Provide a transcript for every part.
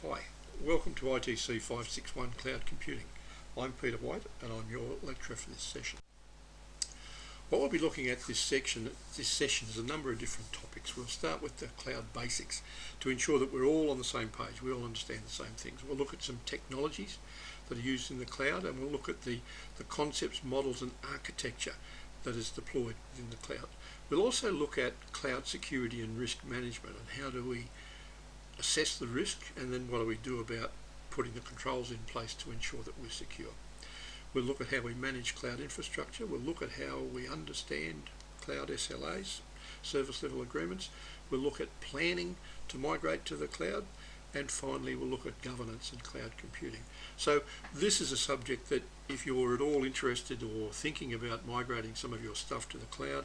Hi, welcome to ITC561 Cloud Computing. I'm Peter White and I'm your lecturer for this session. What we'll be looking at this session is a number of different topics. We'll start with the cloud basics to ensure that we're all on the same page, we all understand the same things. We'll look at some technologies that are used in the cloud, and we'll look at the concepts, models and architecture that is deployed in the cloud. We'll also look at cloud security and risk management and how do we assess the risk, and then what do we do about putting the controls in place to ensure that we're secure. We'll look at how we manage cloud infrastructure. We'll look at how we understand cloud SLAs, service level agreements. We'll look at planning to migrate to the cloud, and finally we'll look at governance and cloud computing. So this is a subject that if you're at all interested or thinking about migrating some of your stuff to the cloud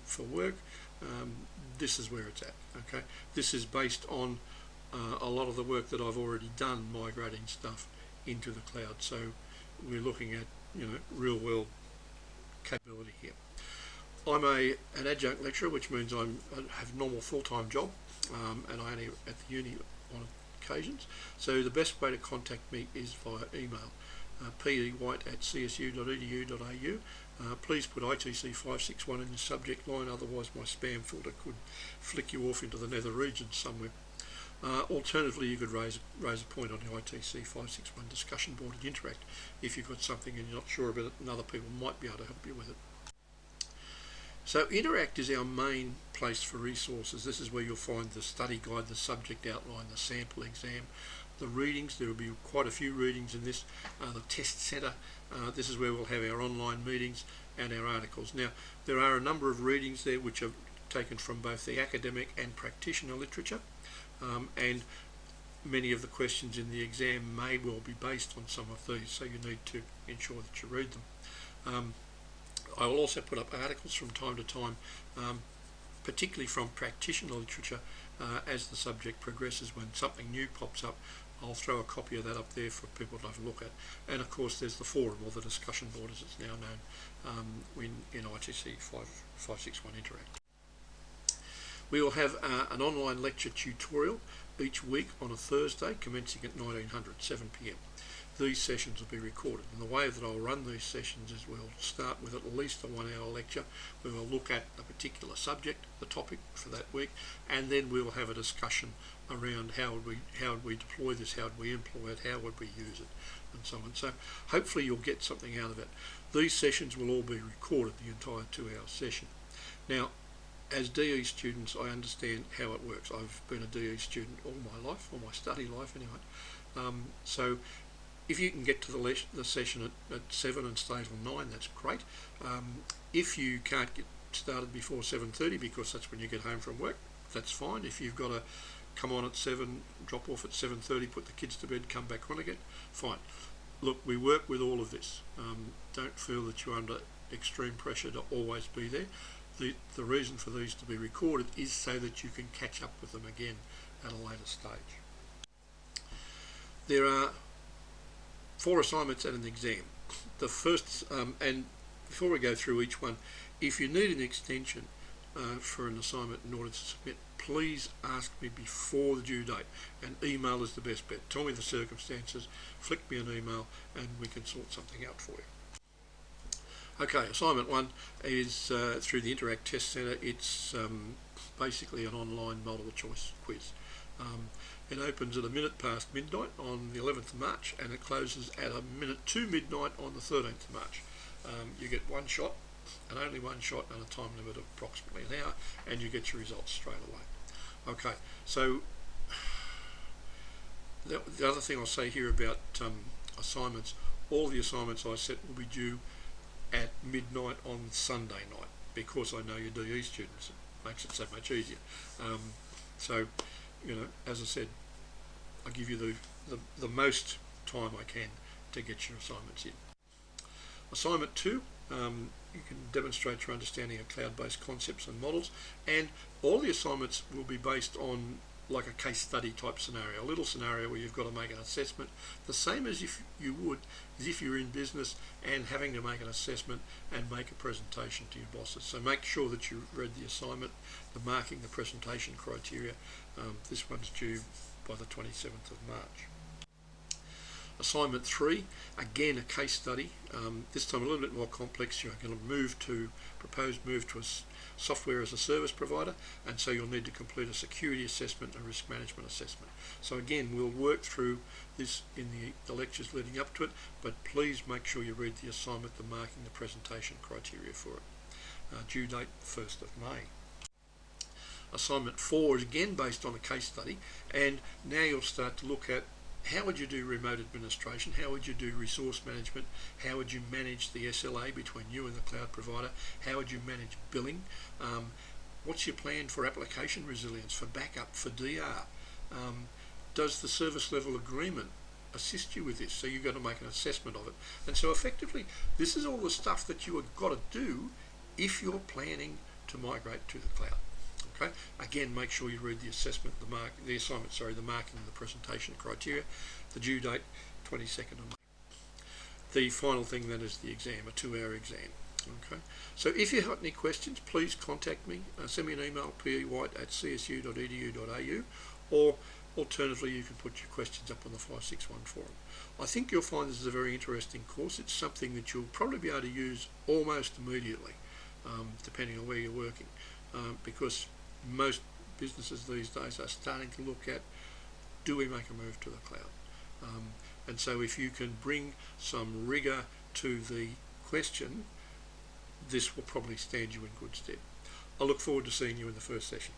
for work, this is where it's at. Okay, this is based on a lot of the work that I've already done migrating stuff into the cloud. So we're looking at real world capability here. I'm an adjunct lecturer, which means I have a normal full-time job, and I only at the uni on occasions. So the best way to contact me is via email, pewhite@csu.edu.au. Please put ITC561 in the subject line, otherwise my spam filter could flick you off into the nether regions somewhere. Alternatively, you could raise a point on the ITC561 discussion board at Interact if you've got something and you're not sure about it, and other people might be able to help you with it. So Interact is our main place for resources. This is where you'll find the study guide, the subject outline, the sample exam, the readings. There will be quite a few readings in this, the test centre. This is where we'll have our online meetings and our articles. Now, there are a number of readings there which are taken from both the academic and practitioner literature, and many of the questions in the exam may well be based on some of these, so you need to ensure that you read them. I will also put up articles from time to time, particularly from practitioner literature, as the subject progresses. When something new pops up, I'll throw a copy of that up there for people to have a look at. And of course there's the forum, or the discussion board as it's now known, in ITC561 Interact. We will have an online lecture tutorial each week on a Thursday commencing at 1900, 7 p.m. These sessions will be recorded, and the way that I'll run these sessions is we'll start with at least a 1-hour lecture where we'll look at a particular subject, the topic for that week, and then we'll have a discussion around how would we deploy this, how would we employ it, how would we use it, and so on. So hopefully you'll get something out of it. These sessions will all be recorded, the entire 2-hour session. Now, as DE students, I understand how it works. I've been a DE student all my life, all my study life anyway. So if you can get to the session at 7 and stay till 9, that's great. If you can't get started before 7:30 because that's when you get home from work, that's fine. If you've got to come on at 7, drop off at 7:30, put the kids to bed, come back on again, fine. Look, we work with all of this. Don't feel that you're under extreme pressure to always be there. The reason for these to be recorded is so that you can catch up with them again at a later stage. There are 4 assignments and an exam. The first, and before we go through each one, if you need an extension for an assignment in order to submit, please ask me before the due date, and email is the best bet. Tell me the circumstances, flick me an email, and we can sort something out for you. Okay, assignment 1 is through the Interact Test Centre. It's basically an online multiple choice quiz. It opens at 1:05 midnight on the 11th of March, and it closes at 1:02 midnight on the 13th of March. You get one shot, and only one shot, and a time limit of approximately an hour, and you get your results straight away. Okay, so the other thing I'll say here about assignments, all the assignments I set will be due at midnight on Sunday night, because I know you're DE students. It makes it so much easier. So, as I said, I give you the most time I can to get your assignments in. Assignment 2, you can demonstrate your understanding of cloud-based concepts and models, and all the assignments will be based on like a case study type scenario, a little scenario where you've got to make an assessment, the same as if you would as if you're in business and having to make an assessment and make a presentation to your bosses. So make sure that you've read the assignment, the marking, the presentation criteria. This one's due by the 27th of March. Assignment 3, again a case study, this time a little bit more complex. You're going to propose move to a software as a service provider, and so you'll need to complete a security assessment and risk management assessment. So again, we'll work through this in the lectures leading up to it, but please make sure you read the assignment, the marking, the presentation criteria for it. Due date 1st of May. Assignment 4 is again based on a case study, and now you'll start to look at how would you do remote administration, how would you do resource management, how would you manage the SLA between you and the cloud provider, how would you manage billing, what's your plan for application resilience, for backup, for DR, does the service level agreement assist you with this? So you've got to make an assessment of it. And so effectively, this is all the stuff that you have got to do if you're planning to migrate to the cloud. Okay. Again, make sure you read the assessment, the marking, and the presentation criteria. The due date, 22nd of May. The final thing then is the exam, a 2-hour exam. Okay. So if you have any questions, please contact me. Send me an email, pe.white@csu.edu.au, or alternatively, you can put your questions up on the 561 forum. I think you'll find this is a very interesting course. It's something that you'll probably be able to use almost immediately, depending on where you're working, because most businesses these days are starting to look at, do we make a move to the cloud? And so if you can bring some rigour to the question, this will probably stand you in good stead. I look forward to seeing you in the first session.